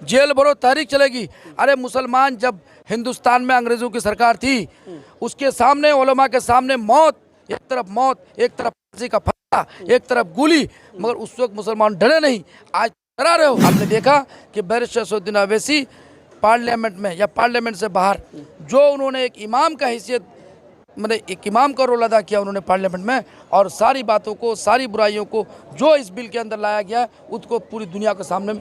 Jail भरो तहरीक चलेगी। अरे मुसलमान जब हिंदुस्तान में अंग्रेजों की सरकार थी, उसके सामने उलमा के सामने मौत, एक तरफ फांसी का फंदा, एक तरफ गोली, मगर उस वक्त मुसलमान डरे नहीं। आज डरा रहे हो। आपने देखा कि बैरिस्टर असदुद्दीन ओवैसी पार्लियामेंट में या पार्लियामेंट से बाहर जो उन्होंने एक इमाम का हैसियत, मतलब एक इमाम का रोल अदा किया उन्होंने पार्लियामेंट में, और सारी बातों को, सारी बुराइयों को जो इस बिल के अंदर लाया गया है उसको पूरी दुनिया के सामने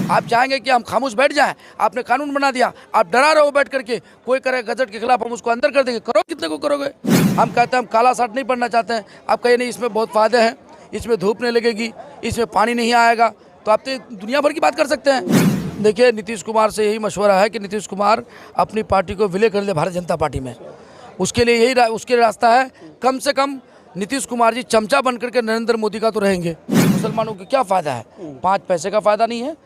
आप चाहेंगे कि हम खामोश बैठ जाएं? आपने कानून बना दिया, आप डरा रहे हो बैठ करके, कोई करे गजट के खिलाफ हम उसको अंदर कर देंगे। करो, कितने को करोगे? हम कहते हैं हम काला साठ नहीं पढ़ना चाहते हैं, आप कहिए नहीं इसमें बहुत फ़ायदे हैं, इसमें धूप नहीं लगेगी, इसमें पानी नहीं आएगा, तो आप तो दुनिया भर की बात कर सकते हैं। देखिए नीतीश कुमार से यही मशवरा है कि नीतीश कुमार अपनी पार्टी को विलय कर दे भारतीय जनता पार्टी में। उसके लिए यही उसके रास्ता है, कम से कम नीतीश कुमार जी चमचा बन करके नरेंद्र मोदी का तो रहेंगे। मुसलमानों को क्या फ़ायदा है? 5 पैसे का फ़ायदा नहीं है।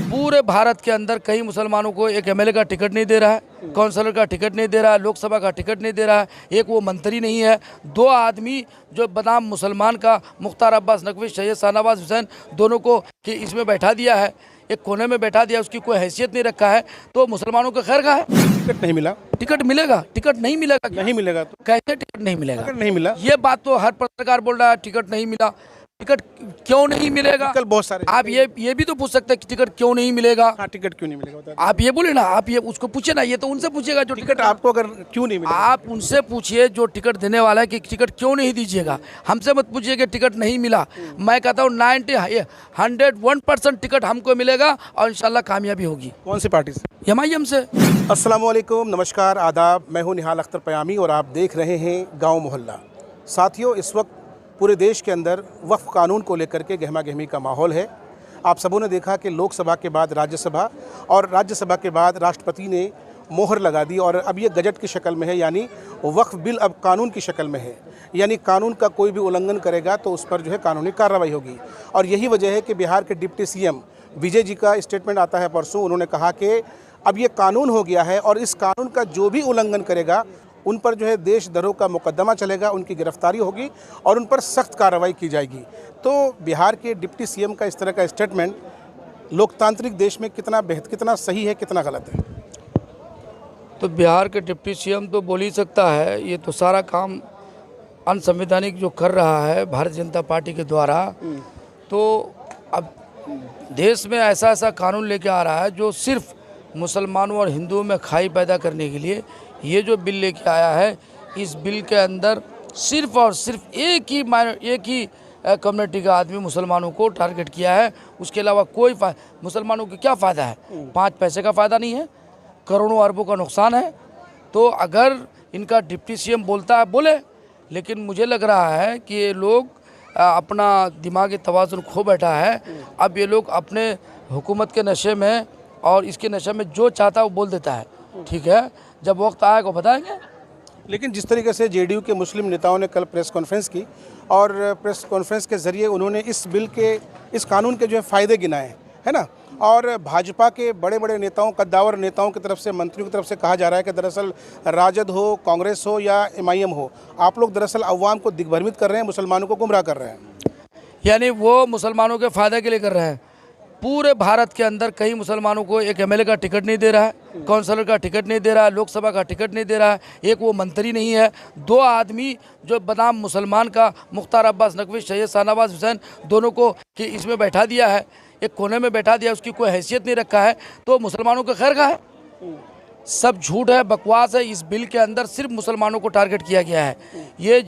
पूरे भारत के अंदर कई मुसलमानों को एक एमएलए का टिकट नहीं दे रहा है, काउंसलर का टिकट नहीं दे रहा है, लोकसभा का टिकट नहीं दे रहा है, एक वो मंत्री नहीं है। 2 आदमी जो बनाम मुसलमान का, मुख्तार अब्बास नकवी, सैयद शाहनवाज हुसैन, दोनों को कि इसमें बैठा दिया है, एक कोने में बैठा दिया, उसकी कोई हैसियत नहीं रखा है, तो मुसलमानों का खैर का है। टिकट नहीं मिला, टिकट मिलेगा? टिकट नहीं मिलेगा। नहीं मिलेगा तो कैसे टिकट नहीं मिलेगा? टिकट नहीं मिला, ये बात तो हर पत्रकार बोल रहा है, टिकट नहीं मिला। टिकट क्यों नहीं मिलेगा? कल बहुत सारे आप ये भी तो पूछ सकते हैं कि टिकट क्यों नहीं मिलेगा। हाँ, टिकट क्यों नहीं मिलेगा? आप ये बोले ना, आप ये उसको पूछे ना, ये तो उनसे पूछेगा जो टिकट आपको अगर क्यों नहीं मिला, आप उनसे पूछिए जो टिकट देने वाला है कि टिकट क्यों नहीं दीजिएगा। हमसे मत पूछिए कि टिकट नहीं मिला। मैं कहता हूँ 101% टिकट हमको मिलेगा और इंशाल्लाह कामयाबी होगी। कौन सी पार्टी से? एमआईएम से। अस्सलाम वालेकुम, नमस्कार, आदाब। मैं हूं निहाल अख्तर पयामी और आप देख रहे हैं गांव मोहल्ला। साथियों, इस वक्त पूरे देश के अंदर वक्फ कानून को लेकर के गहमा गहमी का माहौल है। आप सबों ने देखा कि लोकसभा के बाद राज्यसभा और राज्यसभा के बाद राष्ट्रपति ने मोहर लगा दी और अब ये गजट की शक्ल में है, यानी वक्फ बिल अब कानून की शक्ल में है। यानी कानून का कोई भी उल्लंघन करेगा तो उस पर जो है कानूनी कार्रवाई होगी। और यही वजह है कि बिहार के डिप्टी सीएम विजय जी का स्टेटमेंट आता है परसों। उन्होंने कहा कि अब ये कानून हो गया है और इस कानून का जो भी उल्लंघन करेगा उन पर जो है देशद्रोह का मुकदमा चलेगा, उनकी गिरफ्तारी होगी और उन पर सख्त कार्रवाई की जाएगी। तो बिहार के डिप्टी सीएम का इस तरह का स्टेटमेंट लोकतांत्रिक देश में कितना सही है, कितना गलत है? तो बिहार के डिप्टी सीएम तो बोल ही सकता है, ये तो सारा काम अनसंवैधानिक जो कर रहा है भारतीय जनता पार्टी के द्वारा। तो अब देश में ऐसा ऐसा कानून लेके आ रहा है जो सिर्फ मुसलमानों और हिंदुओं में खाई पैदा करने के लिए ये जो बिल लेके आया है। इस बिल के अंदर सिर्फ और सिर्फ एक ही कम्युनिटी का आदमी मुसलमानों को टारगेट किया है। उसके अलावा कोई मुसलमानों को क्या फ़ायदा है? 5 पैसे का फ़ायदा नहीं है, करोड़ों अरबों का नुकसान है। तो अगर इनका डिप्टी सीएम बोलता है बोले, लेकिन मुझे लग रहा है कि ये लोग अपना दिमागी तवाज़ुन खो बैठा है। अब ये लोग अपने हुकूमत के नशे में और इसके नशे में जो चाहता है वो बोल देता है। ठीक है, जब वक्त आएगा बताएंगे। लेकिन जिस तरीके से जेडीयू के मुस्लिम नेताओं ने कल प्रेस कॉन्फ्रेंस की और प्रेस कॉन्फ्रेंस के ज़रिए उन्होंने इस बिल के, इस कानून के जो है फ़ायदे गिनाए, है ना, और भाजपा के बड़े बड़े नेताओं, कद्दावर नेताओं की तरफ से, मंत्रियों की तरफ से कहा जा रहा है कि दरअसल राजद हो, कांग्रेस हो या एमआईएम हो, आप लोग दरअसल अवाम को दिग्भ्रमित कर रहे हैं, मुसलमानों को गुमराह कर रहे हैं। यानी वो मुसलमानों के फ़ायदे के लिए कर रहे हैं। पूरे भारत के अंदर कई मुसलमानों को एक एमएलए का टिकट नहीं दे रहा है, काउंसलर का टिकट नहीं दे रहा है, लोकसभा का टिकट नहीं दे रहा है, एक वो मंत्री नहीं है। 2 आदमी जो बनाम मुसलमान का, मुख्तार अब्बास नकवी, सैयद शाहनवाज हुसैन, दोनों को कि इसमें बैठा दिया है, एक कोने में बैठा दिया, उसकी कोई हैसियत नहीं रखा है, तो मुसलमानों का खैर का है। सब झूठ है, बकवास है। इस बिल के अंदर सिर्फ मुसलमानों को टारगेट किया गया है। ये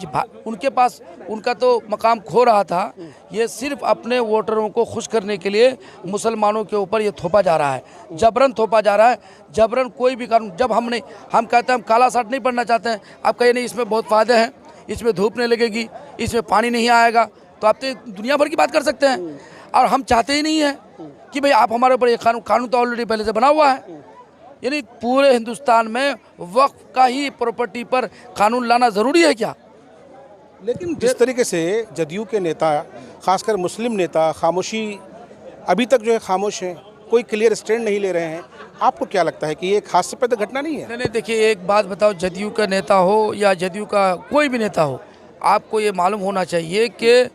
उनके पास उनका तो मकाम खो रहा था, ये सिर्फ अपने वोटरों को खुश करने के लिए मुसलमानों के ऊपर ये थोपा जा रहा है, जबरन थोपा जा रहा है। जबरन कोई भी कानून, जब हम कहते हैं हम काला साठ नहीं पढ़ना चाहते हैं, आप कहिए नहीं इसमें बहुत फ़ायदे हैं, इसमें धूप नहीं लगेगी, इसमें पानी नहीं आएगा, तो आप तो दुनिया भर की बात कर सकते हैं। और हम चाहते ही नहीं है कि भाई आप हमारे ऊपर ये कानून तो ऑलरेडी पहले से बना हुआ है। यानी पूरे हिंदुस्तान में वक्फ का ही प्रॉपर्टी पर कानून लाना ज़रूरी है क्या? लेकिन जिस तरीके से जदयू के नेता, खासकर मुस्लिम नेता, खामोशी अभी तक जो है खामोश हैं, कोई क्लियर स्टैंड नहीं ले रहे हैं, आपको क्या लगता है कि ये एक हादसे पैदा घटना नहीं है? नहीं, देखिए एक बात बताओ, जदयू का नेता हो या जदयू का कोई भी नेता हो, आपको ये मालूम होना चाहिए कि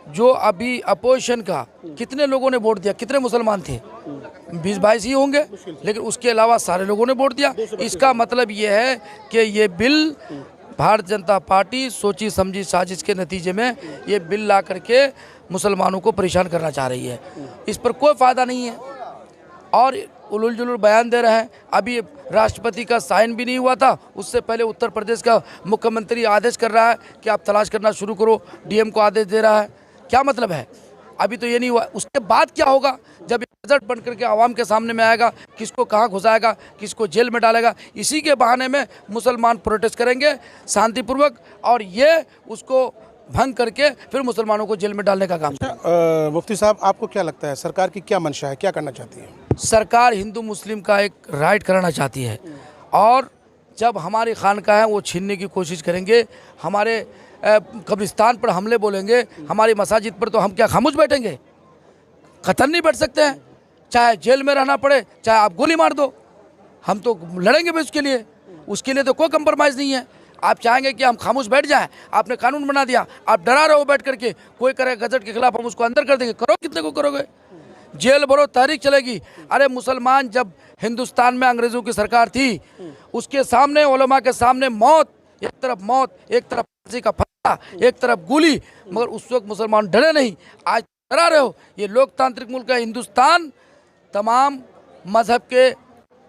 जो अभी अपोजिशन का कितने लोगों ने वोट दिया, कितने मुसलमान थे? 20-22 ही होंगे, लेकिन उसके अलावा सारे लोगों ने वोट दिया। इसका मतलब ये है कि ये बिल भारतीय जनता पार्टी सोची समझी साजिश के नतीजे में ये बिल ला करके मुसलमानों को परेशान करना चाह रही है। इस पर कोई फ़ायदा नहीं है और उलूल जुलूल बयान दे रहे हैं। अभी राष्ट्रपति का साइन भी नहीं हुआ था, उससे पहले उत्तर प्रदेश का मुख्यमंत्री आदेश कर रहा है कि आप तलाश करना शुरू करो, डीएम को आदेश दे रहा है। क्या मतलब है? अभी तो ये नहीं हुआ, उसके बाद क्या होगा? जब बजट बन करके आवाम के सामने में आएगा, किसको कहाँ घुसाएगा, किसको जेल में डालेगा, इसी के बहाने में मुसलमान प्रोटेस्ट करेंगे शांतिपूर्वक और ये उसको भंग करके फिर मुसलमानों को जेल में डालने का काम। मुफ्ती साहब, आपको क्या लगता है सरकार की क्या मंशा है, क्या करना चाहती है? सरकार हिंदू मुस्लिम का एक राइट कराना चाहती है और जब हमारी खानकाह है वो छीनने की कोशिश करेंगे, हमारे कब्रिस्तान पर हमले बोलेंगे, हमारी मसाजिद पर, तो हम क्या खामोश बैठेंगे? खतर नहीं बैठ सकते हैं, चाहे जेल में रहना पड़े, चाहे आप गोली मार दो, हम तो लड़ेंगे भी उसके लिए तो कोई कंप्रोमाइज़ नहीं है। आप चाहेंगे कि हम खामोश बैठ जाएं? आपने कानून बना दिया, आप डरा रहे हो बैठ करके, कोई करे गजट के खिलाफ हम उसको अंदर कर देंगे। करो, कितने को करोगे? जेल भरो, तहरीक चलेगी। अरे मुसलमान जब हिंदुस्तान में अंग्रेज़ों की सरकार थी, उसके सामने उलमा के सामने मौत, एक तरफ फांसी का फंदा, एक तरफ गोली, मगर उस वक्त मुसलमान डरे नहीं। आज डरा रहे हो। ये लोकतांत्रिक मुल्क है हिंदुस्तान, तमाम मजहब के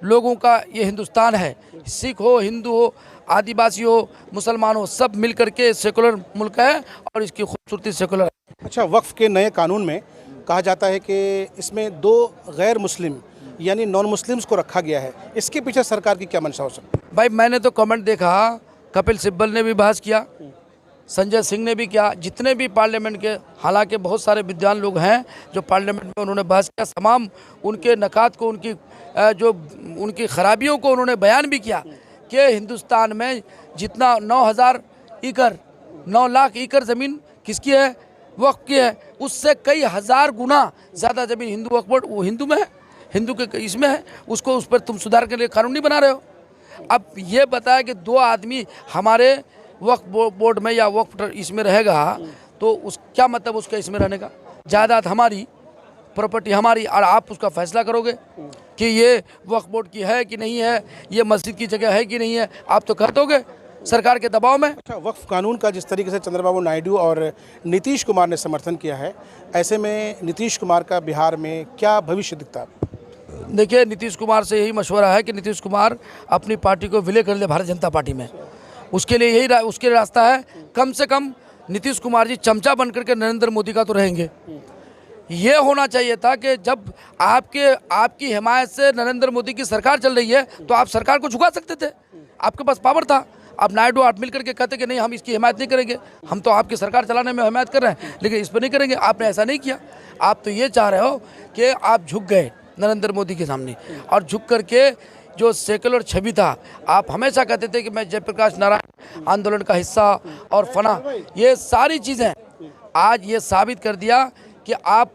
लोगों का ये हिंदुस्तान है। सिख हो, हिंदू हो, आदिवासी हो, मुसलमान हो, सब मिल करके सेकुलर मुल्क है और इसकी खूबसूरती सेकुलर है। अच्छा, वक्फ के नए कानून में कहा जाता है कि इसमें 2 गैर मुस्लिम यानी नॉन मुस्लिम्स को रखा गया है, इसके पीछे सरकार की क्या मंशा हो सकती है? भाई मैंने तो कमेंट देखा, कपिल सिब्बल ने भी बहस किया, संजय सिंह ने भी किया, जितने भी पार्लियामेंट के, हालांकि बहुत सारे विद्वान लोग हैं जो पार्लियामेंट में उन्होंने बहस किया, तमाम उनके नकात को, उनकी खराबियों को उन्होंने बयान भी किया कि हिंदुस्तान में जितना 9 लाख एकड़ ज़मीन किसकी है? वक्फ की है। उससे कई हज़ार गुना ज़्यादा ज़मीन हिंदू वक्फ बोर्ड, वो हिंदू में है, हिंदू के इसमें है, उसको उस पर तुम सुधार के लिए कानून नहीं बना रहे हो। अब ये बताया कि 2 आदमी हमारे वक्फ बोर्ड में या वक्फ इसमें रहेगा, तो उस क्या मतलब उसका इसमें रहने का? जायदाद हमारी, प्रॉपर्टी हमारी, और आप उसका फैसला करोगे कि ये वक्फ बोर्ड की है कि नहीं है, ये मस्जिद की जगह है कि नहीं है, आप तो कह दोगे सरकार के दबाव में। अच्छा, वक्फ कानून का जिस तरीके से चंद्रबाबू नायडू और नीतीश कुमार ने समर्थन किया है, ऐसे में नीतीश कुमार का बिहार में क्या भविष्य दिखता है? देखिए, नीतीश कुमार से यही मशवरा है कि नीतीश कुमार अपनी पार्टी को विलय कर ले भारतीय जनता पार्टी में। उसके लिए यही उसके रास्ता है। कम से कम नीतीश कुमार जी चमचा बन करके नरेंद्र मोदी का तो रहेंगे। ये होना चाहिए था कि जब आपकी हिमायत से नरेंद्र मोदी की सरकार चल रही है तो आप सरकार को झुका सकते थे, आपके पास पावर था। अब नायडू आप मिल करके कहते कि नहीं, हम इसकी हिमायत नहीं करेंगे, हम तो आपकी सरकार चलाने में हिमायत कर रहे हैं, लेकिन इस पर नहीं करेंगे। आपने ऐसा नहीं किया। आप तो ये चाह रहे हो कि आप झुक गए नरेंद्र मोदी के सामने, और झुक करके जो सेकुलर छवि था, आप हमेशा कहते थे कि मैं जयप्रकाश नारायण आंदोलन का हिस्सा और फना, ये सारी चीज़ें आज ये साबित कर दिया कि आप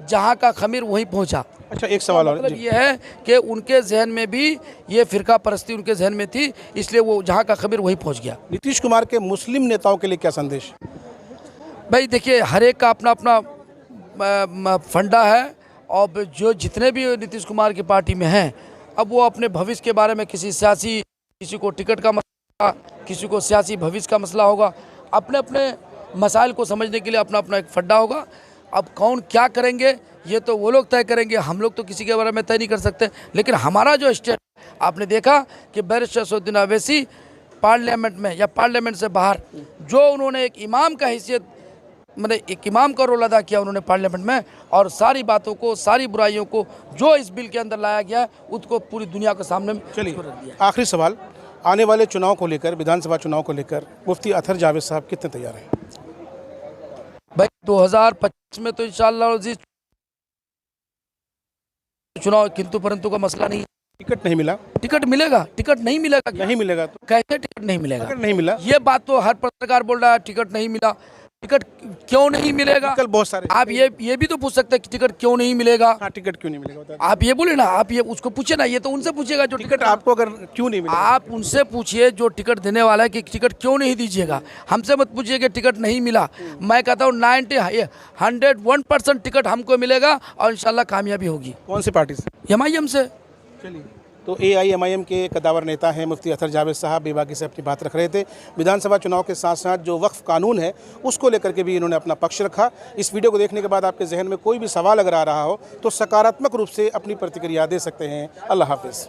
जहाँ का खमीर वहीं पहुँचा। अच्छा, एक सवाल और, मतलब ये है कि उनके जहन में भी ये फिरका परस्ती उनके जहन में थी, इसलिए वो जहाँ का खमीर वहीं पहुँच गया। नीतीश कुमार के मुस्लिम नेताओं के लिए क्या संदेश? भाई देखिए, हर एक का अपना अपना फंडा है, और जो जितने भी नीतीश कुमार की पार्टी में हैं, अब वो अपने भविष्य के बारे में किसी को टिकट का मसला, किसी को सियासी भविष्य का मसला होगा, अपने अपने मसाइल को समझने के लिए अपना अपना एक फड्डा होगा। अब कौन क्या करेंगे ये तो वो लोग तय करेंगे, हम लोग तो किसी के बारे में तय नहीं कर सकते। लेकिन हमारा जो स्टेट, आपने देखा कि बैरिस्टर असदुद्दीन अवैसी पार्लियामेंट में या पार्लियामेंट से बाहर जो उन्होंने एक इमाम का हैसियत, मतलब एक इमाम का रोल अदा किया उन्होंने पार्लियामेंट में, और सारी बातों को, सारी बुराइयों को जो इस बिल के अंदर लाया गया है उसको पूरी दुनिया के सामने चलिए, आखिरी सवाल, आने वाले चुनाव को लेकर, विधानसभा चुनाव को लेकर मुफ्ती अतहर जावेद साहब कितने तैयार हैं? भाई 2025 में तो इंशाअल्लाह चुनाव किंतु परंतु का मसला नहीं। टिकट नहीं मिला? टिकट मिलेगा, टिकट नहीं मिलेगा, नहीं मिलेगा तो कैसे टिकट नहीं मिलेगा? टिकट नहीं मिला, ये बात तो हर पत्रकार बोल रहा है, टिकट नहीं मिला। टिकट क्यों नहीं मिलेगा? विकल्प बहुत सारे। आप ये भी तो पूछ सकते हैं कि टिकट क्यों नहीं मिलेगा। हाँ, टिकट क्यों नहीं मिलेगा बता दीजिए। आप ये बोले ना, आप ये उसको पूछे ना, ये तो उनसे पूछेगा जो टिकट आपको अगर क्यों नहीं मिलेगा? आप उनसे पूछिए जो टिकट देने वाला है कि टिकट क्यों नहीं दीजिएगा। हमसे मत पूछिए कि टिकट नहीं मिला। मैं कहता हूँ 101% टिकट हमको मिलेगा और इंशाल्लाह कामयाबी होगी। कौन सी पार्टी से? एमआईएम से। चलिए, तो AIMIM के कदावर नेता हैं मुफ्ती अतहर जावेद साहब, बेबाकी से अपनी बात रख रहे थे। विधानसभा चुनाव के साथ साथ जो वक्फ कानून है उसको लेकर के भी इन्होंने अपना पक्ष रखा। इस वीडियो को देखने के बाद आपके जहन में कोई भी सवाल अगर आ रहा हो तो सकारात्मक रूप से अपनी प्रतिक्रिया दे सकते हैं। अल्लाह हाफिज़।